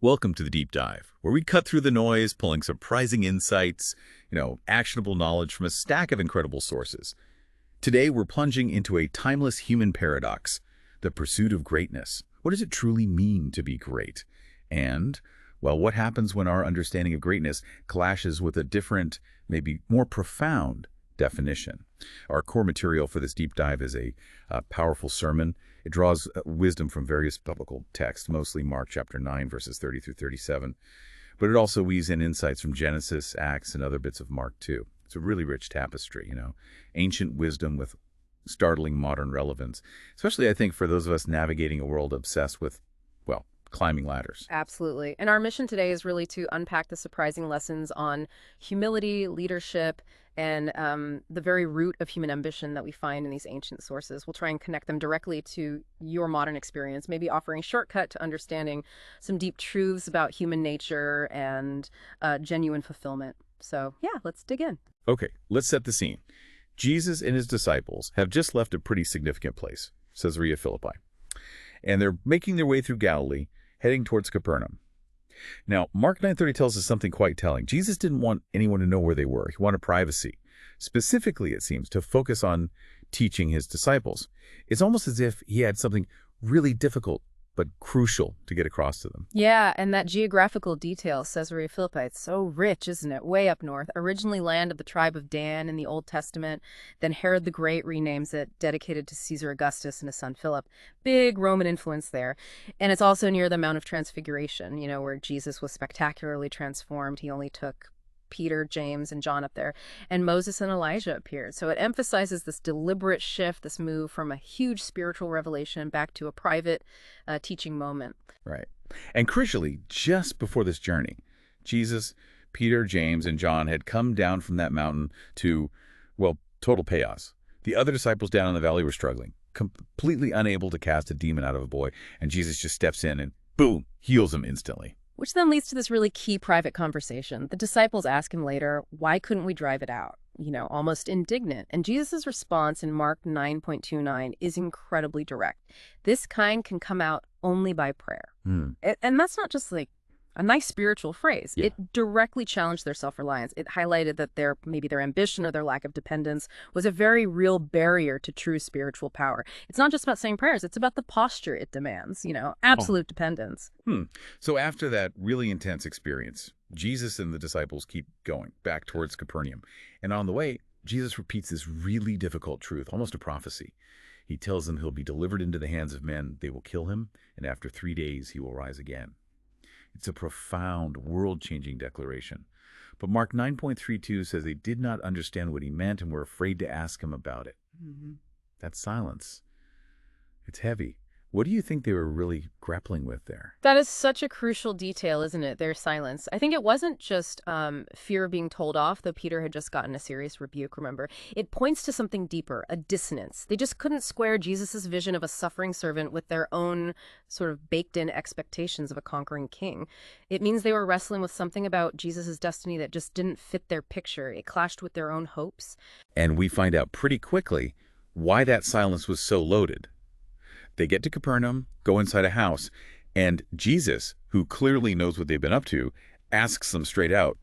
Welcome to the Deep Dive, where we cut through the noise, pulling surprising insights, actionable knowledge from a stack of incredible sources. Today, we're plunging into a timeless human paradox, the pursuit of greatness. What does it truly mean to be great? And, well, what happens when our understanding of greatness clashes with a different, maybe more profound definition? Our core material for this deep dive is a powerful sermon. It draws wisdom from various biblical texts, mostly Mark chapter 9, verses 30 through 37. But it also weaves in insights from Genesis, Acts, and other bits of Mark too. It's a really rich tapestry, ancient wisdom with startling modern relevance, especially, I think, for those of us navigating a world obsessed with, well, climbing ladders. Absolutely. And our mission today is really to unpack the surprising lessons on humility, leadership, and the very root of human ambition that we find in these ancient sources. We'll try and connect them directly to your modern experience, maybe offering a shortcut to understanding some deep truths about human nature and genuine fulfillment. So yeah, let's dig in. Okay, let's set the scene. Jesus and his disciples have just left a pretty significant place, Caesarea Philippi, and they're making their way through Galilee, heading towards Capernaum. Now, Mark 9:30 tells us something quite telling. Jesus didn't want anyone to know where they were. He wanted privacy. Specifically, it seems, to focus on teaching his disciples. It's almost as if he had something really difficult but crucial to get across to them. Yeah, and that geographical detail, Caesarea Philippi, it's so rich, isn't it? Way up north, originally land of the tribe of Dan in the Old Testament. Then Herod the Great renames it, dedicated to Caesar Augustus and his son Philip. Big Roman influence there. And it's also near the Mount of Transfiguration, where Jesus was spectacularly transformed. He only took Peter, James, and John up there, and Moses and Elijah appeared. So it emphasizes this deliberate shift, this move from a huge spiritual revelation back to a private teaching moment. Right. And crucially, just before this journey, Jesus, Peter, James, and John had come down from that mountain to, well, total chaos. The other disciples down in the valley were struggling, completely unable to cast a demon out of a boy, and Jesus just steps in and, boom, heals him instantly. Which then leads to this really key private conversation. The disciples ask him later, why couldn't we drive it out? Almost indignant. And Jesus' response in Mark 9:29 is incredibly direct. This kind can come out only by prayer. And that's not just like a nice spiritual phrase. Yeah. It directly challenged their self-reliance. It highlighted that maybe their ambition or their lack of dependence was a very real barrier to true spiritual power. It's not just about saying prayers. It's about the posture it demands, absolute dependence. So after that really intense experience, Jesus and the disciples keep going back towards Capernaum. And on the way, Jesus repeats this really difficult truth, almost a prophecy. He tells them he'll be delivered into the hands of men. They will kill him, and after 3 days, he will rise again. It's a profound, world-changing declaration. But Mark 9:32 says they did not understand what he meant and were afraid to ask him about it. That silence. It's heavy. What do you think they were really grappling with there? That is such a crucial detail, isn't it? Their silence. I think it wasn't just fear of being told off, though Peter had just gotten a serious rebuke, remember. It points to something deeper, a dissonance. They just couldn't square Jesus' vision of a suffering servant with their own sort of baked-in expectations of a conquering king. It means they were wrestling with something about Jesus' destiny that just didn't fit their picture. It clashed with their own hopes. And we find out pretty quickly why that silence was so loaded. They get to Capernaum, go inside a house, and Jesus, who clearly knows what they've been up to, asks them straight out,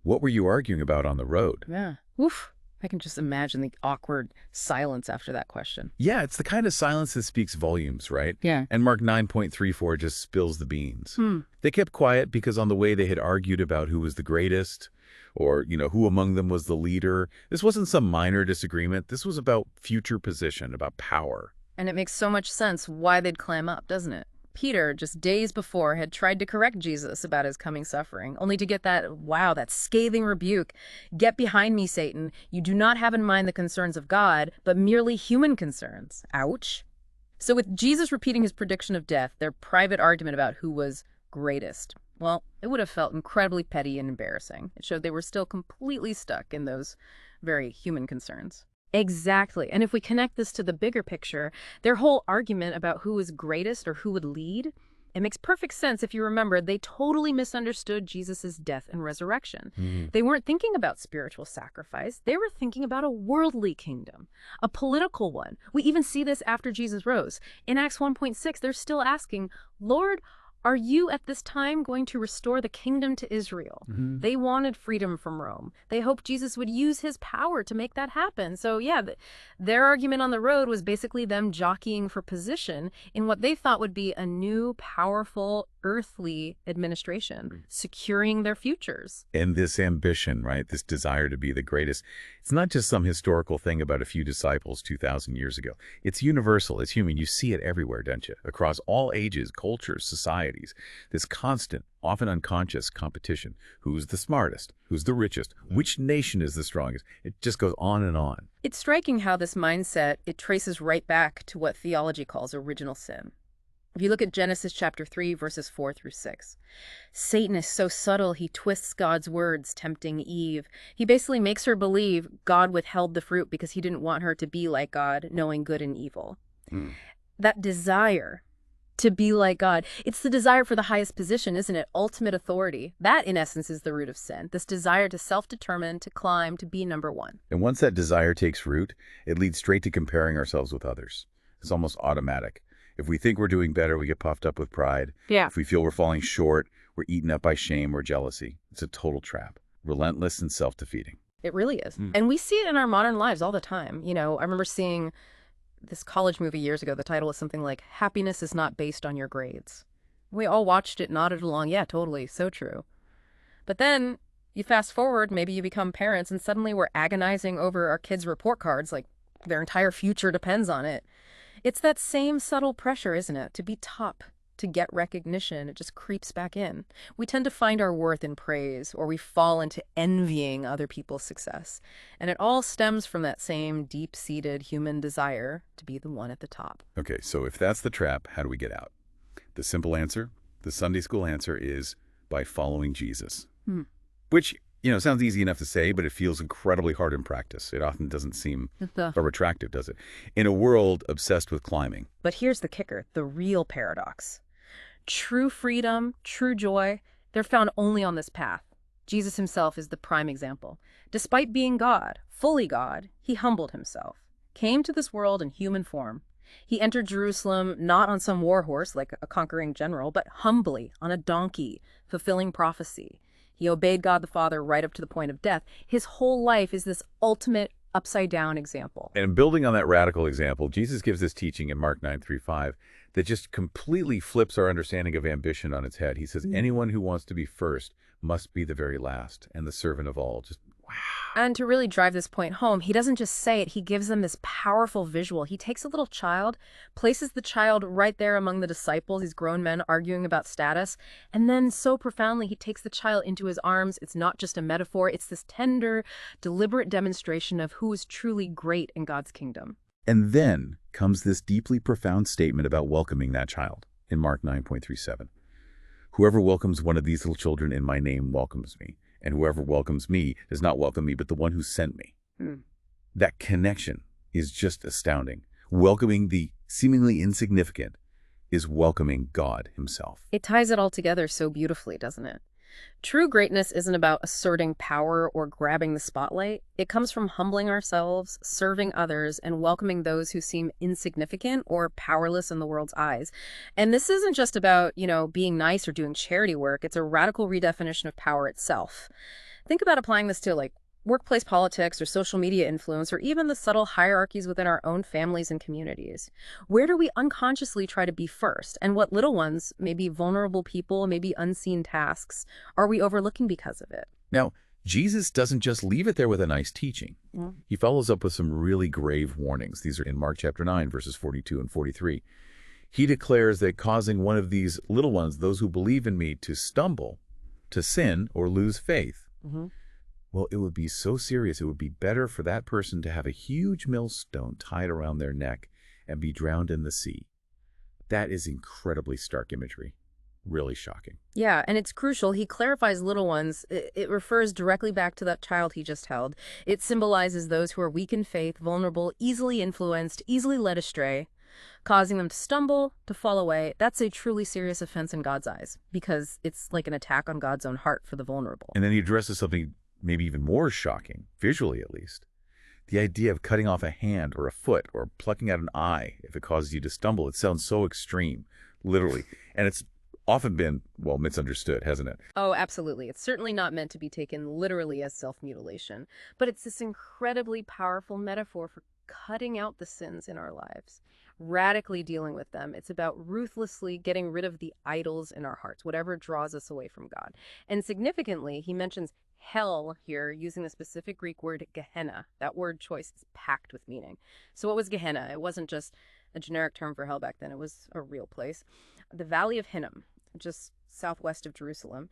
what were you arguing about on the road? Yeah. Oof. I can just imagine the awkward silence after that question. Yeah, it's the kind of silence that speaks volumes, right? Yeah. And Mark 9:34 just spills the beans. They kept quiet because on the way they had argued about who was the greatest or, who among them was the leader. This wasn't some minor disagreement. This was about future position, about power. And it makes so much sense why they'd clam up, doesn't it? Peter, just days before, had tried to correct Jesus about his coming suffering, only to get that scathing rebuke. Get behind me, Satan. You do not have in mind the concerns of God, but merely human concerns. Ouch. So with Jesus repeating his prediction of death, their private argument about who was greatest, well, it would have felt incredibly petty and embarrassing. It showed they were still completely stuck in those very human concerns. Exactly. And if we connect this to the bigger picture, their whole argument about who was greatest or who would lead, it makes perfect sense if you remember they totally misunderstood Jesus' death and resurrection. They weren't thinking about spiritual sacrifice. They were thinking about a worldly kingdom, a political one. We even see this after Jesus rose. In Acts 1:6, they're still asking, Lord, Are you at this time going to restore the kingdom to Israel? They wanted freedom from Rome. They hoped Jesus would use his power to make that happen. So yeah, their argument on the road was basically them jockeying for position in what they thought would be a new, powerful, earthly administration, securing their futures. And this ambition, right, this desire to be the greatest, it's not just some historical thing about a few disciples 2,000 years ago. It's universal. It's human. You see it everywhere, don't you? Across all ages, cultures, societies. This constant, often unconscious competition. Who's the smartest? Who's the richest? Which nation is the strongest? It just goes on and on. It's striking how this mindset, it traces right back to what theology calls original sin. If you look at Genesis chapter 3, verses 4 through 6, Satan is so subtle, he twists God's words, tempting Eve. He basically makes her believe God withheld the fruit because he didn't want her to be like God, knowing good and evil. That desire to be like God, it's the desire for the highest position, isn't it? Ultimate authority. That, in essence, is the root of sin. This desire to self-determine, to climb, to be number one. And once that desire takes root, it leads straight to comparing ourselves with others. It's almost automatic. If we think we're doing better, we get puffed up with pride. Yeah. If we feel we're falling short, we're eaten up by shame or jealousy. It's a total trap. Relentless and self-defeating. It really is. And we see it in our modern lives all the time. You know, I remember seeing this college movie years ago. The title was something like, Happiness is Not Based on Your Grades. We all watched it, nodded along. Yeah, totally. So true. But then you fast forward, maybe you become parents, and suddenly we're agonizing over our kids' report cards like their entire future depends on it. It's that same subtle pressure, isn't it? To be top, to get recognition. It just creeps back in. We tend to find our worth in praise, or we fall into envying other people's success. And it all stems from that same deep-seated human desire to be the one at the top. Okay, so if that's the trap, how do we get out? The simple answer, the Sunday school answer, is by following Jesus. Which, sounds easy enough to say, but it feels incredibly hard in practice. It often doesn't seem very attractive, does it? In a world obsessed with climbing. But here's the kicker, the real paradox. True freedom, true joy, they're found only on this path. Jesus himself is the prime example. Despite being God, fully God, he humbled himself, came to this world in human form. He entered Jerusalem not on some war horse like a conquering general, but humbly on a donkey, fulfilling prophecy. He obeyed God the Father right up to the point of death. His whole life is this ultimate upside-down example. And building on that radical example, Jesus gives this teaching in Mark 9:3-5 that just completely flips our understanding of ambition on its head. He says, anyone who wants to be first must be the very last and the servant of all. Just wow. And to really drive this point home, he doesn't just say it, he gives them this powerful visual. He takes a little child, places the child right there among the disciples, these grown men arguing about status, and then so profoundly he takes the child into his arms. It's not just a metaphor, it's this tender, deliberate demonstration of who is truly great in God's kingdom. And then comes this deeply profound statement about welcoming that child in Mark 9:37. Whoever welcomes one of these little children in my name welcomes me. And whoever welcomes me does not welcome me, but the one who sent me. That connection is just astounding. Welcoming the seemingly insignificant is welcoming God himself. It ties it all together so beautifully, doesn't it? True greatness isn't about asserting power or grabbing the spotlight. It comes from humbling ourselves, serving others, and welcoming those who seem insignificant or powerless in the world's eyes. And this isn't just about, being nice or doing charity work. It's a radical redefinition of power itself. Think about applying this to, workplace politics or social media influence, or even the subtle hierarchies within our own families and communities. Where do we unconsciously try to be first? And what little ones, maybe vulnerable people, maybe unseen tasks, are we overlooking because of it? Now, Jesus doesn't just leave it there with a nice teaching. He follows up with some really grave warnings. These are in Mark chapter 9, verses 42 and 43. He declares that causing one of these little ones, those who believe in me, to stumble, to sin, or lose faith, well, it would be so serious. It would be better for that person to have a huge millstone tied around their neck and be drowned in the sea. That is incredibly stark imagery. Really shocking. Yeah, and it's crucial. He clarifies little ones. It refers directly back to that child he just held. It symbolizes those who are weak in faith, vulnerable, easily influenced, easily led astray, causing them to stumble, to fall away. That's a truly serious offense in God's eyes, because it's like an attack on God's own heart for the vulnerable. And then he addresses something maybe even more shocking, visually at least. The idea of cutting off a hand or a foot or plucking out an eye if it causes you to stumble. It sounds so extreme, literally. And it's often been, well, misunderstood, hasn't it? Oh, absolutely. It's certainly not meant to be taken literally as self-mutilation, but it's this incredibly powerful metaphor for cutting out the sins in our lives, radically dealing with them. It's about ruthlessly getting rid of the idols in our hearts, whatever draws us away from God. And significantly, he mentions hell here using the specific Greek word Gehenna. That word choice is packed with meaning. So what was Gehenna? It wasn't just a generic term for hell back then. It was a real place. The Valley of Hinnom, just southwest of Jerusalem.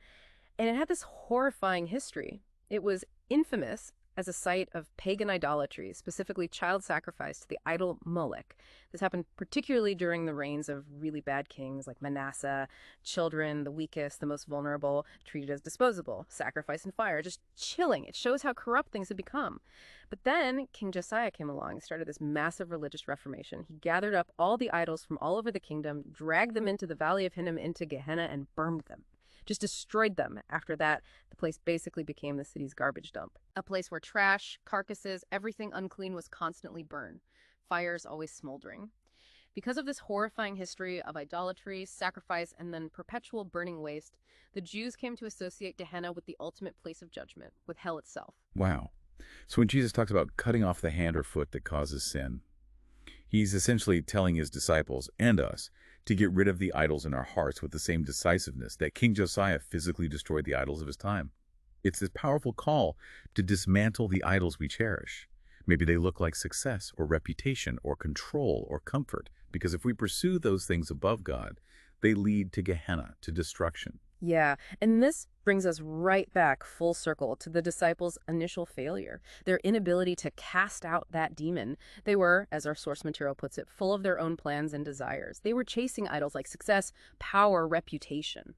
And it had this horrifying history. It was infamous as a site of pagan idolatry, specifically child sacrifice to the idol Molech. This happened particularly during the reigns of really bad kings like Manasseh. Children, the weakest, the most vulnerable, treated as disposable, sacrifice and fire, just chilling. It shows how corrupt things had become. But then King Josiah came along and started this massive religious reformation. He gathered up all the idols from all over the kingdom, dragged them into the Valley of Hinnom, into Gehenna, and burned them. Just destroyed them. After that, the place basically became the city's garbage dump. A place where trash, carcasses, everything unclean was constantly burned. Fires always smoldering. Because of this horrifying history of idolatry, sacrifice, and then perpetual burning waste, the Jews came to associate Gehenna with the ultimate place of judgment, with hell itself. Wow. So when Jesus talks about cutting off the hand or foot that causes sin, he's essentially telling his disciples and us to get rid of the idols in our hearts with the same decisiveness that King Josiah physically destroyed the idols of his time. It's this powerful call to dismantle the idols we cherish. Maybe they look like success or reputation or control or comfort, because if we pursue those things above God, they lead to Gehenna, to destruction. Yeah, and this brings us right back full circle to the disciples' initial failure, their inability to cast out that demon. They were, as our source material puts it, full of their own plans and desires. They were chasing idols like success, power, reputation.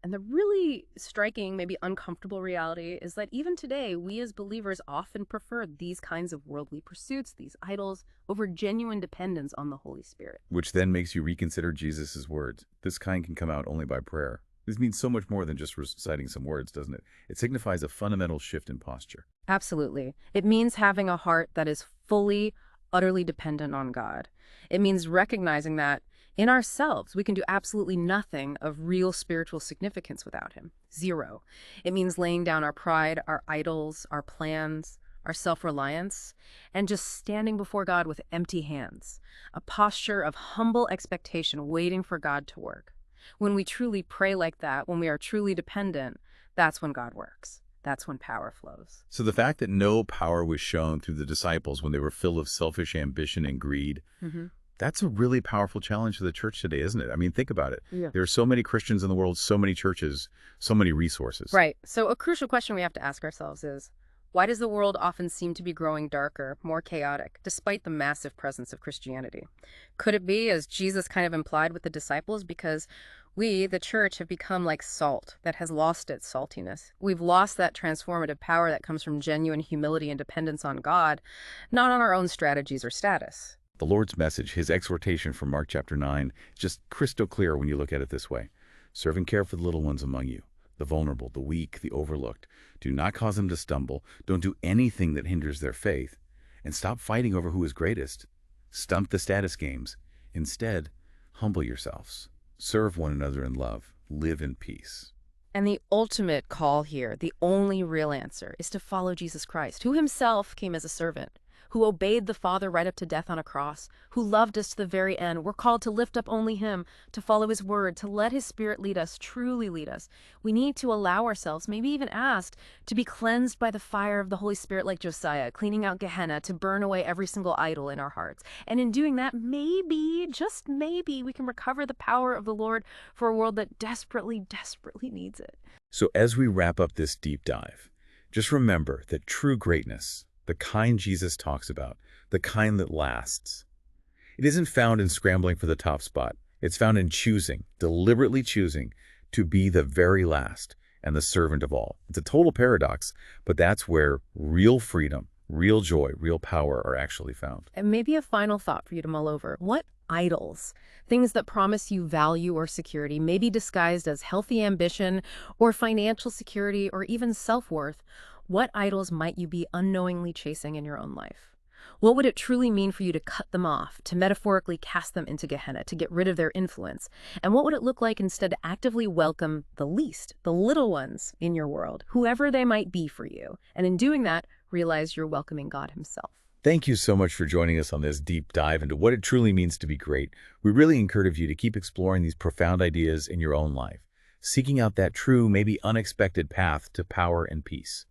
And the really striking, maybe uncomfortable reality is that even today, we as believers often prefer these kinds of worldly pursuits, these idols, over genuine dependence on the Holy Spirit. Which then makes you reconsider Jesus' words. This kind can come out only by prayer. This means so much more than just reciting some words, doesn't it? It signifies a fundamental shift in posture. Absolutely. It means having a heart that is fully, utterly dependent on God. It means recognizing that in ourselves, we can do absolutely nothing of real spiritual significance without him. Zero. It means laying down our pride, our idols, our plans, our self-reliance, and just standing before God with empty hands, a posture of humble expectation waiting for God to work. When we truly pray like that, when we are truly dependent, that's when God works. That's when power flows. So the fact that no power was shown through the disciples when they were filled of selfish ambition and greed, that's a really powerful challenge to the church today, isn't it? I mean, think about it. Yeah. There are so many Christians in the world, so many churches, so many resources. Right. So a crucial question we have to ask ourselves is, why does the world often seem to be growing darker, more chaotic, despite the massive presence of Christianity? Could it be, as Jesus kind of implied with the disciples, because we, the church, have become like salt that has lost its saltiness? We've lost that transformative power that comes from genuine humility and dependence on God, not on our own strategies or status. The Lord's message, his exhortation from Mark chapter 9, is just crystal clear when you look at it this way. Serve and care for the little ones among you, the vulnerable, the weak, the overlooked. Do not cause them to stumble. Don't do anything that hinders their faith. And stop fighting over who is greatest. Stump the status games. Instead, humble yourselves. Serve one another in love. Live in peace. And the ultimate call here, the only real answer, is to follow Jesus Christ, who himself came as a servant, who obeyed the Father right up to death on a cross, who loved us to the very end. We're called to lift up only him, to follow his word, to let his Spirit lead us, truly lead us. We need to allow ourselves, maybe even ask, to be cleansed by the fire of the Holy Spirit like Josiah, cleaning out Gehenna, to burn away every single idol in our hearts. And in doing that, maybe, just maybe, we can recover the power of the Lord for a world that desperately, desperately needs it. So as we wrap up this deep dive, just remember that true greatness, the kind Jesus talks about, the kind that lasts, it isn't found in scrambling for the top spot. It's found in choosing, deliberately choosing, to be the very last and the servant of all. It's a total paradox, but that's where real freedom, real joy, real power are actually found. And maybe a final thought for you to mull over. What idols, things that promise you value or security, may be disguised as healthy ambition or financial security or even self-worth, what idols might you be unknowingly chasing in your own life? What would it truly mean for you to cut them off, to metaphorically cast them into Gehenna, to get rid of their influence? And what would it look like instead to actively welcome the least, the little ones in your world, whoever they might be for you? And in doing that, realize you're welcoming God himself. Thank you so much for joining us on this deep dive into what it truly means to be great. We really encourage you to keep exploring these profound ideas in your own life, seeking out that true, maybe unexpected path to power and peace.